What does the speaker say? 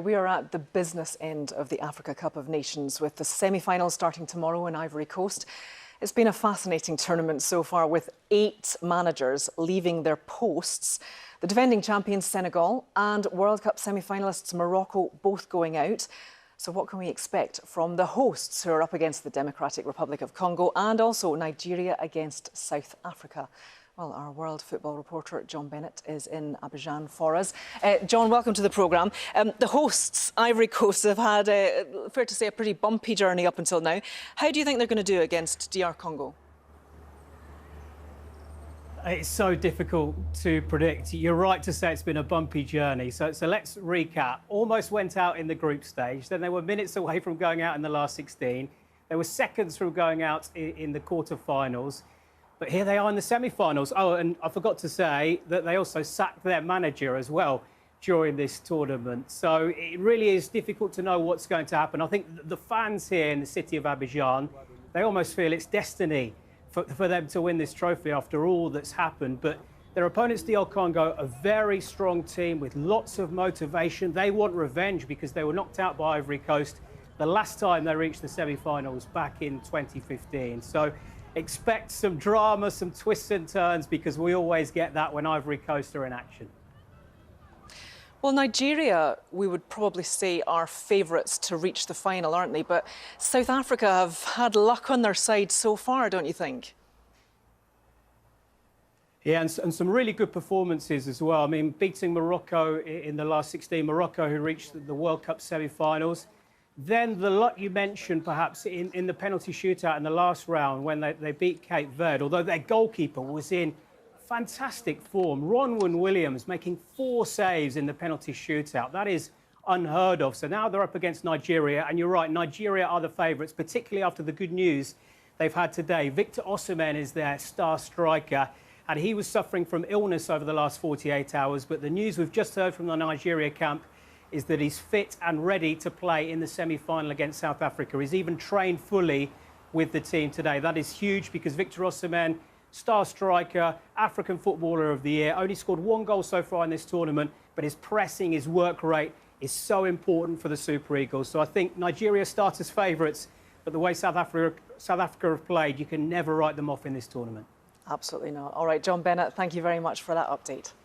we are at the business end of the Africa Cup of Nations with the semi-finals starting tomorrow in Ivory Coast. It's been a fascinating tournament so far with 8 managers leaving their posts. The defending champions Senegal and World Cup semi-finalists Morocco both going out. So what can we expect from the hosts who are up against the Democratic Republic of Congo and also Nigeria against South Africa? Well, our world football reporter, John Bennett, is in Abidjan for us. John, welcome to the programme. The hosts, Ivory Coast, have had, fair to say, a pretty bumpy journey up until now. How do you think they're going to do against DR Congo? It's so difficult to predict. You're right to say it's been a bumpy journey. So let's recap. Almost went out in the group stage. Then they were minutes away from going out in the last 16. They were seconds from going out in the quarter-finals. But here they are in the semi-finals. Oh, and I forgot to say that they also sacked their manager as well during this tournament. So it really is difficult to know what's going to happen. I think the fans here in the city of Abidjan, they almost feel it's destiny for them to win this trophy after all that's happened. But their opponents, DR Congo, a very strong team with lots of motivation. They want revenge because they were knocked out by Ivory Coast the last time they reached the semi-finals back in 2015. So expect some drama, some twists and turns, because we always get that when Ivory Coast are in action. Well, Nigeria, we would probably say, are favourites to reach the final, aren't they? But South Africa have had luck on their side so far, don't you think? Yeah, and some really good performances as well. I mean, beating Morocco in the last 16, Morocco who reached the World Cup semi-finals. Then the luck you mentioned, perhaps, in the penalty shootout in the last round when they beat Cape Verde, although their goalkeeper was in fantastic form. Ronwen Williams making 4 saves in the penalty shootout. That is unheard of. So now they're up against Nigeria, and you're right, Nigeria are the favourites, particularly after the good news they've had today. Victor Osimhen is their star striker, and he was suffering from illness over the last 48 hours. But the news we've just heard from the Nigeria camp is that he's fit and ready to play in the semi-final against South Africa. He's even trained fully with the team today. That is huge because Victor Osimhen, star striker, African Footballer of the Year, only scored 1 goal so far in this tournament, but his pressing, his work rate is so important for the Super Eagles. So I think Nigeria start as favourites, but the way South Africa have played, you can never write them off in this tournament. Absolutely not. All right, John Bennett, thank you very much for that update.